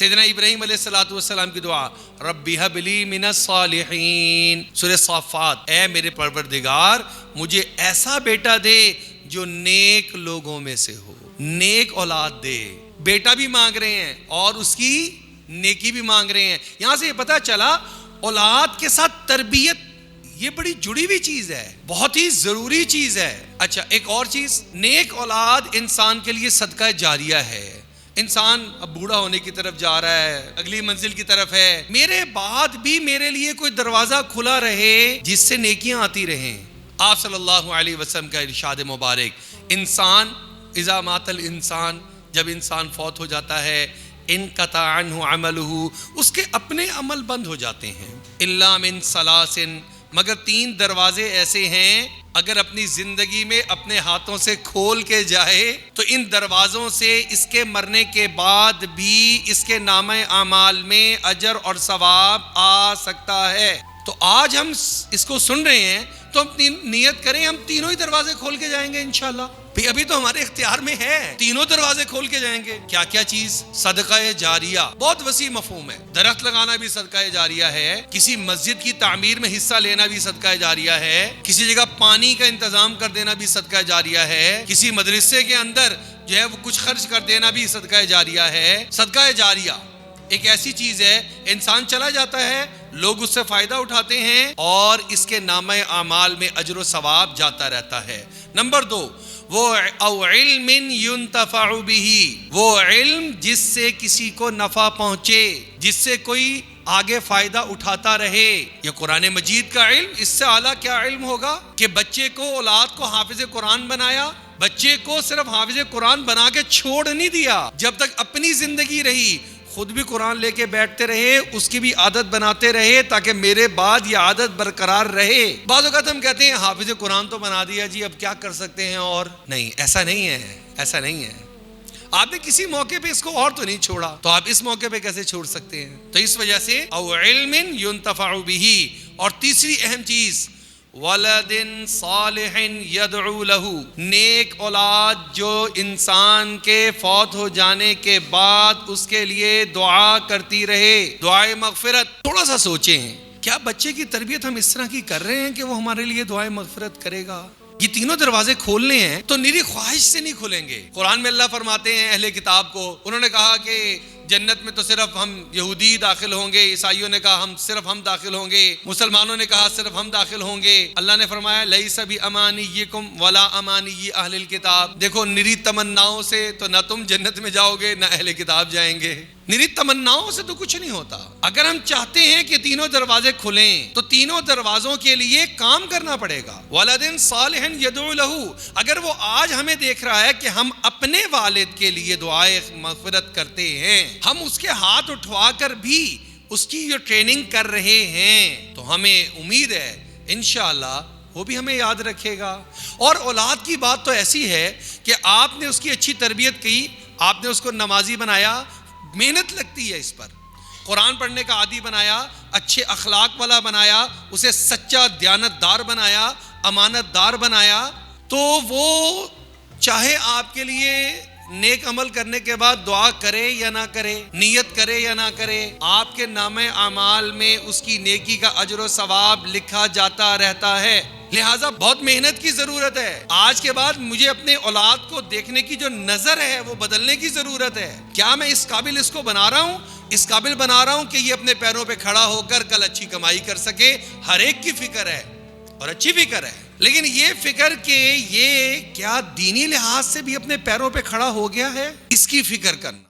سیدنا ابراہیم علیہ السلام کی دعا، ربی ہب لی من الصالحین، سورہ صافات، اے میرے پروردگار مجھے ایسا بیٹا دے جو نیک لوگوں میں سے ہو، نیک اولاد دے۔ بیٹا بھی مانگ رہے ہیں اور اس کی نیکی بھی مانگ رہے ہیں۔ یہاں سے یہ پتہ چلا اولاد کے ساتھ تربیت یہ بڑی جڑی ہوئی چیز ہے، بہت ہی ضروری چیز ہے۔ اچھا ایک اور چیز، نیک اولاد انسان کے لیے صدقہ جاریہ ہے۔ انسان اب بوڑھا ہونے کی طرف جا رہا ہے، اگلی منزل کی طرف ہے، میرے بعد بھی میرے لیے کوئی دروازہ کھلا رہے جس سے نیکیاں آتی رہیں۔ آپ صلی اللہ علیہ وسلم کا ارشاد مبارک، انسان اذا مات الانسان، جب انسان فوت ہو جاتا ہے، انقطع عنہ عملہ، اس کے اپنے عمل بند ہو جاتے ہیں، الا من ثلاث، مگر 3 دروازے ایسے ہیں اگر اپنی زندگی میں اپنے ہاتھوں سے کھول کے جائے تو ان دروازوں سے اس کے مرنے کے بعد بھی اس کے نامہ اعمال میں اجر اور ثواب آ سکتا ہے۔ تو آج ہم اس کو سن رہے ہیں تو ہم نیت کریں ہم تینوں ہی دروازے کھول کے جائیں گے انشاءاللہ۔ بھی ابھی تو ہمارے اختیار میں ہے، تینوں دروازے کھول کے جائیں گے۔ کیا کیا چیز؟ صدقہ جاریہ، بہت وسیع مفہوم ہے۔ درخت لگانا بھی صدقہ جاریہ ہے، کسی مسجد کی تعمیر میں حصہ لینا بھی صدقہ جاریہ ہے، کسی جگہ پانی کا انتظام کر دینا بھی صدقہ جاریہ ہے، کسی مدرسے کے اندر جو ہے وہ کچھ خرچ کر دینا بھی صدقہ جاریہ ہے۔ صدقہ جاریہ ایک ایسی چیز ہے، انسان چلا جاتا ہے، لوگ اس سے فائدہ اٹھاتے ہیں اور اس کے نامہ اعمال میں اجر و ثواب جاتا رہتا ہے۔ نمبر 2، وہ او علم ينتفع به، وہ علم جس سے کسی کو نفع پہنچے، جس سے کوئی آگے فائدہ اٹھاتا رہے۔ یہ قرآن مجید کا علم، اس سے اعلیٰ کیا علم ہوگا کہ بچے کو، اولاد کو حافظ قرآن بنایا، بچے کو صرف حافظ قرآن بنا کے چھوڑ نہیں دیا، جب تک اپنی زندگی رہی خود بھی قرآن لے کے بیٹھتے رہے، اس کی بھی عادت بناتے رہے تاکہ میرے بعد یہ عادت برقرار رہے۔ بعض اوقات ہم کہتے ہیں حافظ قرآن تو بنا دیا جی، اب کیا کر سکتے ہیں؟ اور نہیں، ایسا نہیں ہے، ایسا نہیں ہے۔ آپ نے کسی موقع پہ اس کو اور تو نہیں چھوڑا، تو آپ اس موقع پہ کیسے چھوڑ سکتے ہیں؟ تو اس وجہ سے او علم ينتفع به۔ اور تیسری اہم چیز، ولد صالح یدعو له، نیک اولاد جو انسان کے فوت ہو جانے کے بعد اس کے لیے دعا کرتی رہے، دعائے مغفرت۔ تھوڑا سا سوچیں، کیا بچے کی تربیت ہم اس طرح کی کر رہے ہیں کہ وہ ہمارے لیے دعائے مغفرت کرے گا؟ یہ تینوں دروازے کھولنے ہیں تو نیری خواہش سے نہیں کھولیں گے۔ قرآن میں اللہ فرماتے ہیں اہل کتاب کو، انہوں نے کہا کہ جنت میں تو صرف ہم یہودی داخل ہوں گے، عیسائیوں نے کہا صرف ہم داخل ہوں گے، مسلمانوں نے کہا صرف ہم داخل ہوں گے۔ اللہ نے فرمایا لیس بامانیکم ولا امانی اہل الکتاب، دیکھو نری تمناؤں سے تو نہ تم جنت میں جاؤ گے نہ اہل کتاب جائیں گے، نری تمناؤں سے تو کچھ نہیں ہوتا۔ اگر ہم چاہتے ہیں کہ تینوں دروازے کھلیں تو تینوں دروازوں کے لیے کام کرنا پڑے گا۔ ولد صالح یدعو له، اگر وہ آج ہمیں دیکھ رہا ہے کہ ہم اپنے والد کے لیے دعائے مغفرت کرتے ہیں، ہم اس کے ہاتھ اٹھوا کر بھی اس کی جو ٹریننگ کر رہے ہیں، تو ہمیں امید ہے انشاءاللہ وہ بھی ہمیں یاد رکھے گا۔ اور اولاد کی بات تو ایسی ہے کہ آپ نے اس کی اچھی تربیت کی، آپ نے اس کو نمازی بنایا، محنت لگتی ہے اس پر، قرآن پڑھنے کا عادی بنایا، اچھے اخلاق والا بنایا، اسے سچا دیانت دار بنایا، امانت دار بنایا، تو وہ چاہے آپ کے لیے نیک عمل کرنے کے بعد دعا کرے یا نہ کرے، نیت کرے یا نہ کرے، آپ کے نامہ اعمال میں اس کی نیکی کا اجر و ثواب لکھا جاتا رہتا ہے۔ لہٰذا بہت محنت کی ضرورت ہے۔ آج کے بعد مجھے اپنے اولاد کو دیکھنے کی جو نظر ہے وہ بدلنے کی ضرورت ہے۔ کیا میں اس قابل اس کو بنا رہا ہوں؟ اس قابل بنا رہا ہوں کہ یہ اپنے پیروں پہ کھڑا ہو کر کل اچھی کمائی کر سکے؟ ہر ایک کی فکر ہے اور اچھی فکر ہے، لیکن یہ فکر کہ یہ کیا دینی لحاظ سے بھی اپنے پیروں پہ کھڑا ہو گیا ہے، اس کی فکر کرنا۔